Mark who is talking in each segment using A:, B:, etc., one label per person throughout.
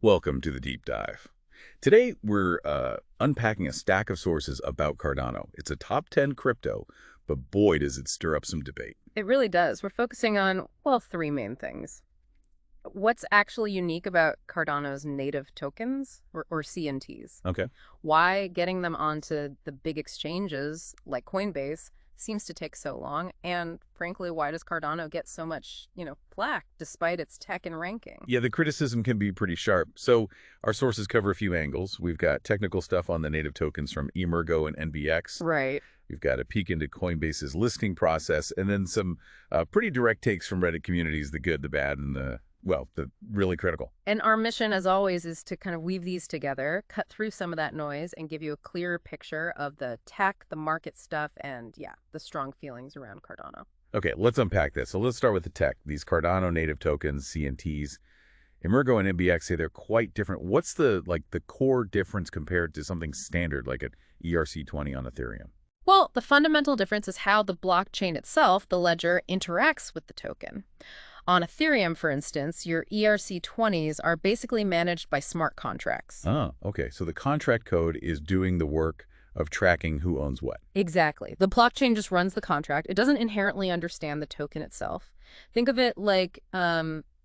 A: Welcome to the deep dive. Today, we're unpacking a stack of sources about Cardano. It's a top 10 crypto, but boy, does it stir up some debate.
B: It really does. We're focusing on, well, three main things. What's actually unique about Cardano's native tokens, or CNTs?
A: Okay.
B: Why getting them onto the big exchanges like Coinbase seems to take so long? And frankly, why does Cardano get so much, flack despite its tech and ranking?
A: Yeah, the criticism can be pretty sharp. So our sources cover a few angles. We've got technical stuff on the native tokens from eMergo and NBX.
B: Right.
A: We've got a peek into Coinbase's listing process, and then some pretty direct takes from Reddit communities, the good, the bad, and the really critical.
B: And our mission, as always, is to kind of weave these together, cut through some of that noise, and give you a clearer picture of the tech, the market stuff, and, yeah, the strong feelings around Cardano.
A: Okay, let's unpack this. So let's start with the tech. These Cardano native tokens, CNTs, Emergo and NBX say they're quite different. What's the core difference compared to something standard like an ERC20 on Ethereum?
B: Well, the fundamental difference is how the blockchain itself, the ledger, interacts with the token. On Ethereum, for instance, your ERC20s are basically managed by smart contracts.
A: Oh, okay. So the contract code is doing the work of tracking who owns what.
B: Exactly. The blockchain just runs the contract. It doesn't inherently understand the token itself. Think of it like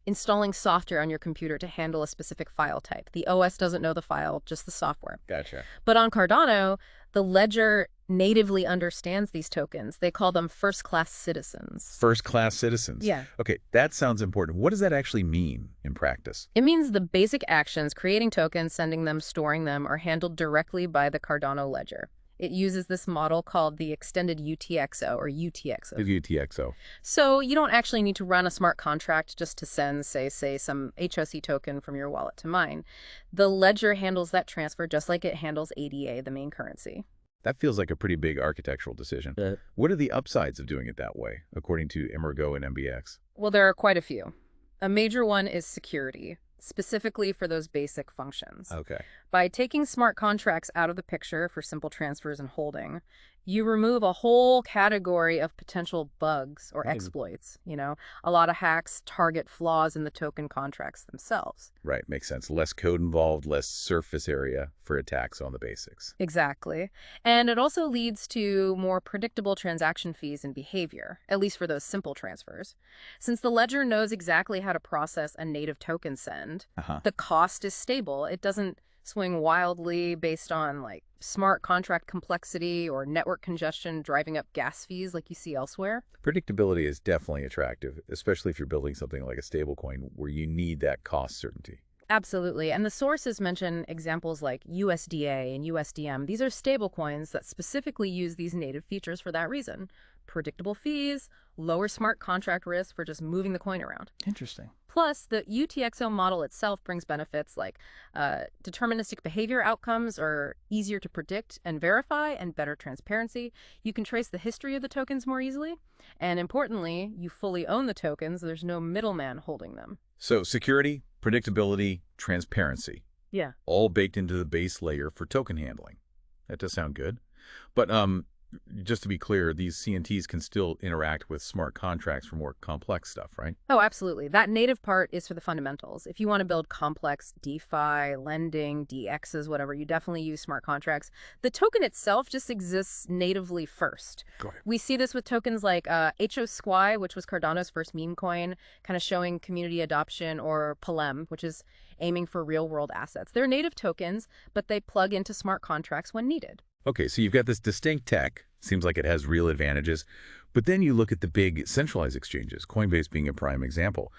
B: installing software on your computer to handle a specific file type. The OS doesn't know the file, just the software.
A: Gotcha.
B: But on Cardano, the ledger natively understands these tokens. They call them first-class citizens.
A: First-class citizens.
B: Yeah.
A: Okay, that sounds important. What does that actually mean in practice?
B: It means the basic actions, creating tokens, sending them, storing them, are handled directly by the Cardano ledger. It uses this model called the extended UTXO or UTXO.
A: UTXO.
B: So you don't actually need to run a smart contract just to send, say, some HOC token from your wallet to mine. The ledger handles that transfer just like it handles ADA, the main currency.
A: That feels like a pretty big architectural decision. What are the upsides of doing it that way, according to Emergo and MBX?
B: Well, there are quite a few. A major one is security, specifically for those basic functions.
A: Okay.
B: By taking smart contracts out of the picture for simple transfers and holding, you remove a whole category of potential bugs or exploits. A lot of hacks target flaws in the token contracts themselves.
A: Right, makes sense. Less code involved, less surface area for attacks on the basics.
B: Exactly. And it also leads to more predictable transaction fees and behavior, at least for those simple transfers. Since the ledger knows exactly how to process a native token send, the cost is stable. It doesn't swing wildly based on smart contract complexity or network congestion driving up gas fees like you see elsewhere.
A: Predictability is definitely attractive, especially if you're building something like a stablecoin where you need that cost certainty.
B: Absolutely. And the sources mention examples like USDA and USDM. These are stablecoins that specifically use these native features for that reason. Predictable fees, lower smart contract risk for just moving the coin around.
A: Interesting.
B: Plus, the UTXO model itself brings benefits like deterministic behavior outcomes are easier to predict and verify, and better transparency. You can trace the history of the tokens more easily. And importantly, you fully own the tokens. There's no middleman holding them.
A: So security, predictability, transparency.
B: Yeah.
A: All baked into the base layer for token handling. That does sound good. But just to be clear, these CNTs can still interact with smart contracts for more complex stuff, right?
B: Oh, absolutely. That native part is for the fundamentals. If you want to build complex DeFi, lending, DXs, whatever, you definitely use smart contracts. The token itself just exists natively first. We see this with tokens like HO which was Cardano's first meme coin, kind of showing community adoption, or Palem, which is aiming for real-world assets. They're native tokens, but they plug into smart contracts when needed.
A: Okay, so you've got this distinct tech. Seems like it has real advantages. But then you look at the big centralized exchanges, Coinbase being a prime example.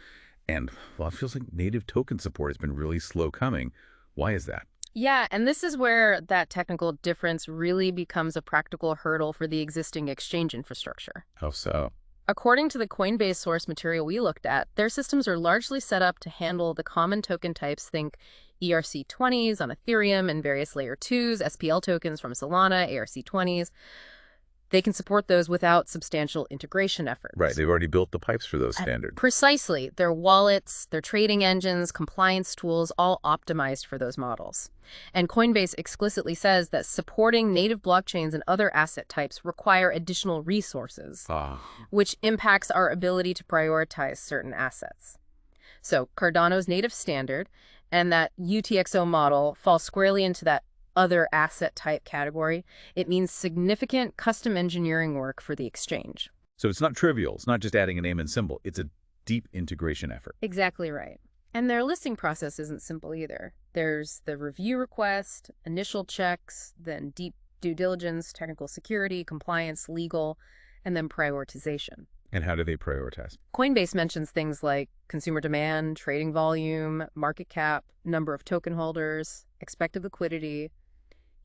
A: And, well, it feels like native token support has been really slow coming. Why is that?
B: Yeah, and this is where that technical difference really becomes a practical hurdle for the existing exchange infrastructure.
A: How so?
B: According to the Coinbase source material we looked at, their systems are largely set up to handle the common token types. Think ERC20s on Ethereum and various layer 2s, SPL tokens from Solana, ARC20s. They can support those without substantial integration efforts.
A: Right, they've already built the pipes for those standards.
B: Precisely. Their wallets, their trading engines, compliance tools, all optimized for those models. And Coinbase explicitly says that supporting native blockchains and other asset types require additional resources, which impacts our ability to prioritize certain assets. So Cardano's native standard And that UTXO model falls squarely into that other asset type category. It means significant custom engineering work for the exchange.
A: So it's not trivial. It's not just adding a name and symbol. It's a deep integration effort.
B: Exactly right. And their listing process isn't simple either. There's the review request, initial checks, then deep due diligence, technical security, compliance, legal, and then prioritization.
A: And how do they prioritize?
B: Coinbase mentions things like consumer demand, trading volume, market cap, number of token holders, expected liquidity,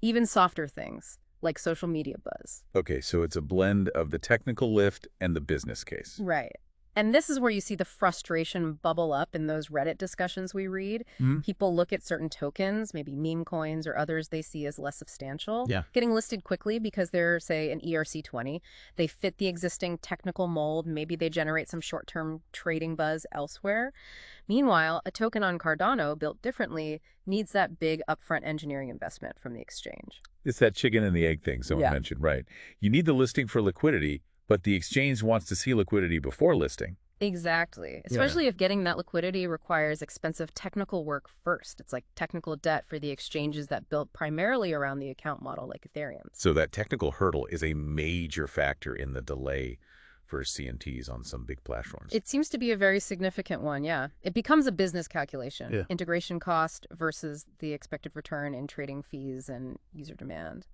B: even softer things like social media buzz.
A: Okay, so it's a blend of the technical lift and the business case.
B: Right. And this is where you see the frustration bubble up in those Reddit discussions we read. People look at certain tokens, maybe meme coins or others they see as less substantial, getting listed quickly because they're, say, an ERC20. They fit the existing technical mold. Maybe they generate some short-term trading buzz elsewhere. Meanwhile, a token on Cardano built differently needs that big upfront engineering investment from the exchange.
A: It's that chicken and the egg thing someone mentioned, right? You need the listing for liquidity, but the exchange wants to see liquidity before listing.
B: Exactly. Especially if getting that liquidity requires expensive technical work first. It's like technical debt for the exchanges that built primarily around the account model like Ethereum.
A: So that technical hurdle is a major factor in the delay for CNTs on some big platforms.
B: It seems to be a very significant one, yeah. It becomes a business calculation. Integration cost versus the expected return in trading fees and user demand.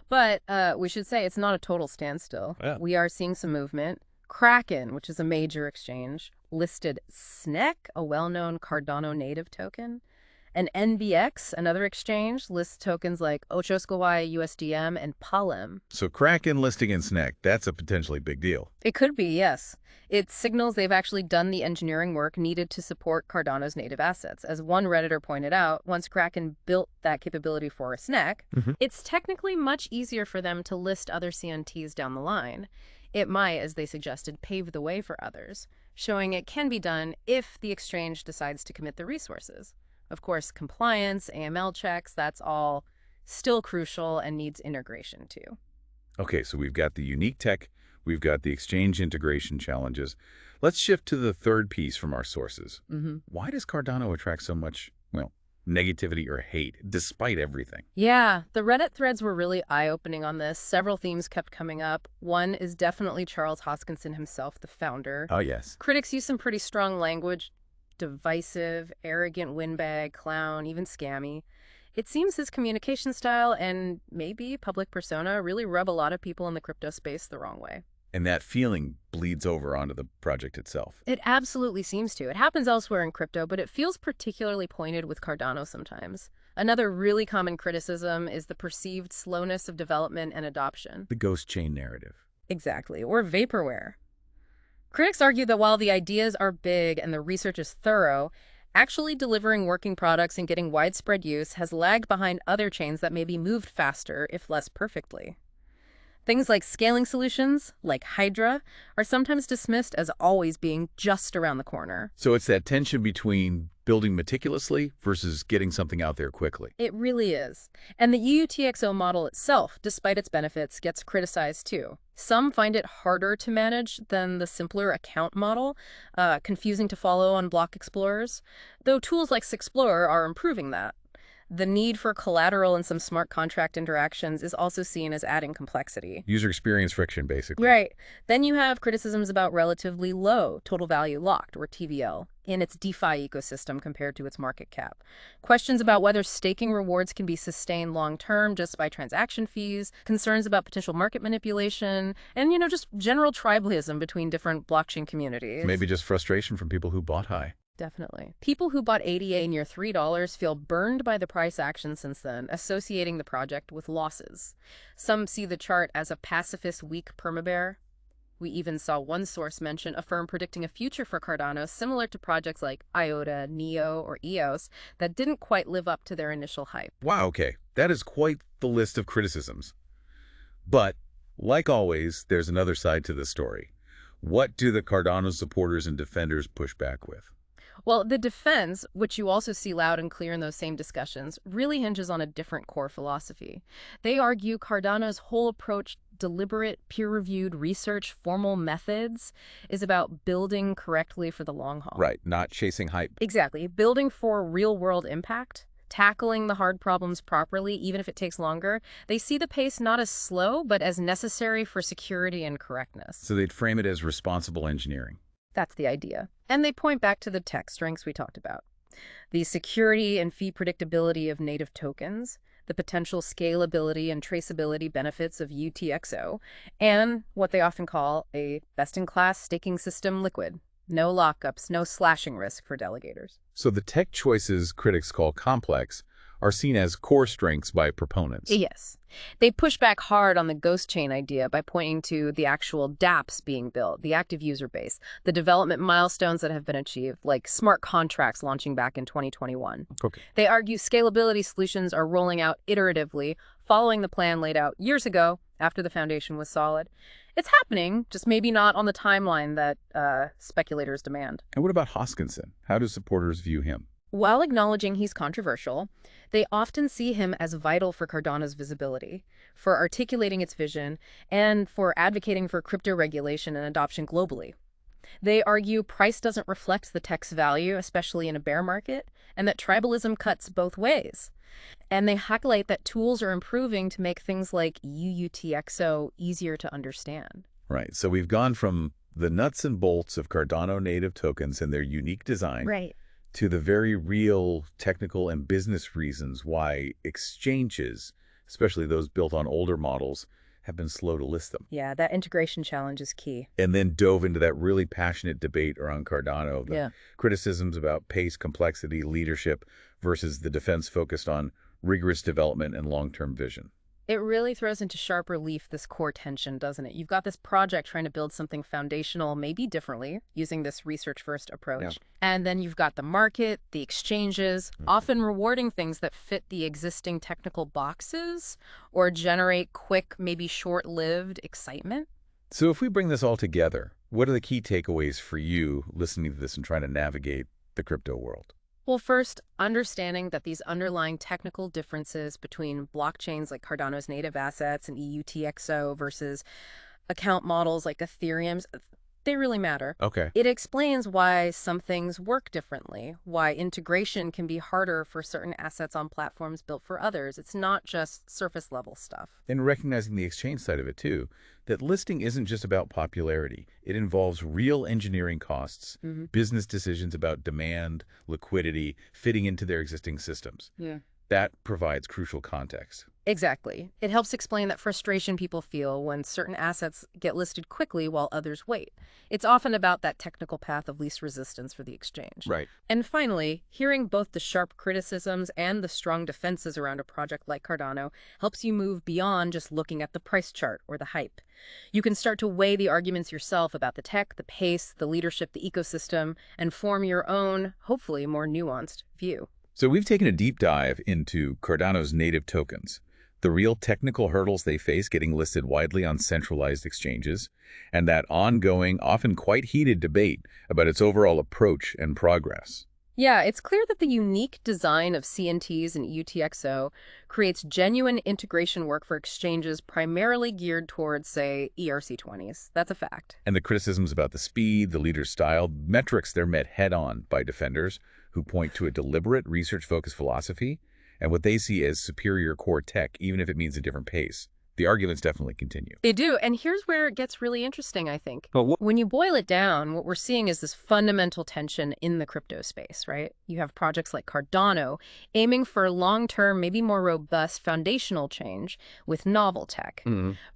B: But we should say it's not a total standstill. We are seeing some movement. Kraken, which is a major exchange, listed SNEC, a well-known Cardano Native token. And NBX, another exchange, lists tokens like UTXO, USDM, and PALM.
A: So Kraken listing in SNEC, that's a potentially big deal.
B: It could be, yes. It signals they've actually done the engineering work needed to support Cardano's native assets. As one Redditor pointed out, once Kraken built that capability for a SNEC, it's technically much easier for them to list other CNTs down the line. It might, as they suggested, pave the way for others, showing it can be done if the exchange decides to commit the resources. Of course, compliance, AML checks, that's all still crucial and needs integration too.
A: Okay, so we've got the unique tech, we've got the exchange integration challenges. Let's shift to the third piece from our sources. Why does Cardano attract so much, well, negativity or hate, despite everything?
B: Yeah, the Reddit threads were really eye-opening on this. Several themes kept coming up. One is definitely Charles Hoskinson himself, the founder.
A: Oh, yes.
B: Critics use some pretty strong language. Divisive, arrogant windbag, clown, even scammy. It seems his communication style and maybe public persona really rub a lot of people in the crypto space the wrong way.
A: And that feeling bleeds over onto the project itself.
B: It absolutely seems to. It happens elsewhere in crypto, but it feels particularly pointed with Cardano sometimes. Another really common criticism is the perceived slowness of development and adoption.
A: The ghost chain narrative.
B: Exactly, or vaporware. Critics argue that while the ideas are big and the research is thorough, actually delivering working products and getting widespread use has lagged behind other chains that maybe moved faster, if less perfectly. Things like scaling solutions, like Hydra, are sometimes dismissed as always being just around the corner.
A: So it's that tension between building meticulously versus getting something out there quickly.
B: It really is. And the eUTXO model itself, despite its benefits, gets criticized too. Some find it harder to manage than the simpler account model, confusing to follow on block explorers, though tools like Sixplorer are improving that. The need for collateral and some smart contract interactions is also seen as adding complexity.
A: User experience friction, basically.
B: Right. Then you have criticisms about relatively low total value locked, or TVL, in its DeFi ecosystem compared to its market cap. Questions about whether staking rewards can be sustained long-term just by transaction fees, concerns about potential market manipulation, and, just general tribalism between different blockchain communities.
A: Maybe just frustration from people who bought high.
B: Definitely. People who bought ADA near $3 feel burned by the price action since then, associating the project with losses. Some see the chart as a pacifist weak permabear. We even saw one source mention a firm predicting a future for Cardano similar to projects like IOTA, NEO, or EOS that didn't quite live up to their initial hype.
A: Wow, okay. That is quite the list of criticisms. But, like always, there's another side to the story. What do the Cardano supporters and defenders push back with?
B: Well, the defense, which you also see loud and clear in those same discussions, really hinges on a different core philosophy. They argue Cardano's whole approach deliberate, peer-reviewed research, formal methods, is about building correctly for the long haul.
A: Right, not chasing hype.
B: Exactly. Building for real-world impact, tackling the hard problems properly, even if it takes longer. They see the pace not as slow, but as necessary for security and correctness.
A: So they'd frame it as responsible engineering.
B: That's the idea. And they point back to the tech strengths we talked about. The security and fee predictability of native tokens, the potential scalability and traceability benefits of UTXO, and what they often call a best-in-class staking system liquid. No lockups, no slashing risk for delegators.
A: So the tech choices critics call complex are seen as core strengths by proponents.
B: Yes. They push back hard on the ghost chain idea by pointing to the actual dApps being built, the active user base, the development milestones that have been achieved, like smart contracts launching back in 2021.
A: Okay.
B: They argue scalability solutions are rolling out iteratively, following the plan laid out years ago after the foundation was solid. It's happening, just maybe not on the timeline that speculators demand.
A: And what about Hoskinson? How do supporters view him?
B: While acknowledging he's controversial, they often see him as vital for Cardano's visibility, for articulating its vision, and for advocating for crypto regulation and adoption globally. They argue price doesn't reflect the tech's value, especially in a bear market, and that tribalism cuts both ways. And they highlight that tools are improving to make things like eUTXO easier to understand.
A: Right. So we've gone from the nuts and bolts of Cardano native tokens and their unique design
B: Right.
A: to the very real technical and business reasons why exchanges, especially those built on older models, have been slow to list them.
B: Yeah, that integration challenge is key.
A: And then dove into that really passionate debate around Cardano, the
B: Yeah.
A: criticisms about pace, complexity, leadership versus the defense focused on rigorous development and long-term vision.
B: It really throws into sharp relief this core tension, doesn't it? You've got this project trying to build something foundational, maybe differently, using this research-first approach.
A: Yeah.
B: And then you've got the market, the exchanges, often rewarding things that fit the existing technical boxes or generate quick, maybe short-lived excitement.
A: So if we bring this all together, what are the key takeaways for you listening to this and trying to navigate the crypto world?
B: Well, first, understanding that these underlying technical differences between blockchains like Cardano's native assets and eUTXO versus account models like Ethereum's, they really matter.
A: Okay.
B: It explains why some things work differently, why integration can be harder for certain assets on platforms built for others. It's not just surface-level stuff.
A: And recognizing the exchange side of it, too, that listing isn't just about popularity. It involves real engineering costs, business decisions about demand, liquidity, fitting into their existing systems.
B: Yeah.
A: That provides crucial context.
B: Exactly. It helps explain that frustration people feel when certain assets get listed quickly while others wait. It's often about that technical path of least resistance for the exchange.
A: Right.
B: And finally, hearing both the sharp criticisms and the strong defenses around a project like Cardano helps you move beyond just looking at the price chart or the hype. You can start to weigh the arguments yourself about the tech, the pace, the leadership, the ecosystem, and form your own, hopefully more nuanced, view.
A: So we've taken a deep dive into Cardano's native tokens, the real technical hurdles they face getting listed widely on centralized exchanges, and that ongoing, often quite heated debate about its overall approach and progress.
B: Yeah, it's clear that the unique design of CNTs and UTXO creates genuine integration work for exchanges primarily geared towards, say, ERC20s. That's a fact.
A: And the criticisms about the speed, the leader's style, metrics they're met head-on by defenders who point to a deliberate, research-focused philosophy and what they see as superior core tech, even if it means a different pace. The arguments definitely continue.
B: They do, and here's where it gets really interesting, I think.
A: But
B: When you boil it down, what we're seeing is this fundamental tension in the crypto space, right? You have projects like Cardano aiming for long-term, maybe more robust foundational change with novel tech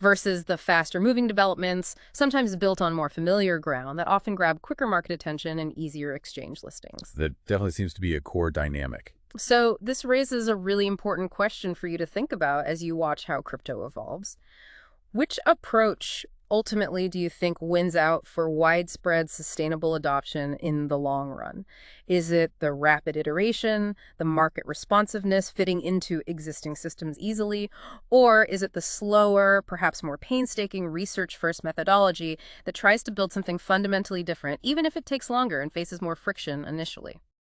B: versus the faster-moving developments, sometimes built on more familiar ground that often grab quicker market attention and easier exchange listings.
A: that definitely seems to be a core dynamic.
B: So this raises a really important question for you to think about as you watch how crypto evolves. Which approach ultimately do you think wins out for widespread sustainable adoption in the long run? Is it the rapid iteration, the market responsiveness fitting into existing systems easily, or is it the slower, perhaps more painstaking research-first methodology that tries to build something fundamentally different, even if it takes longer and faces more friction initially?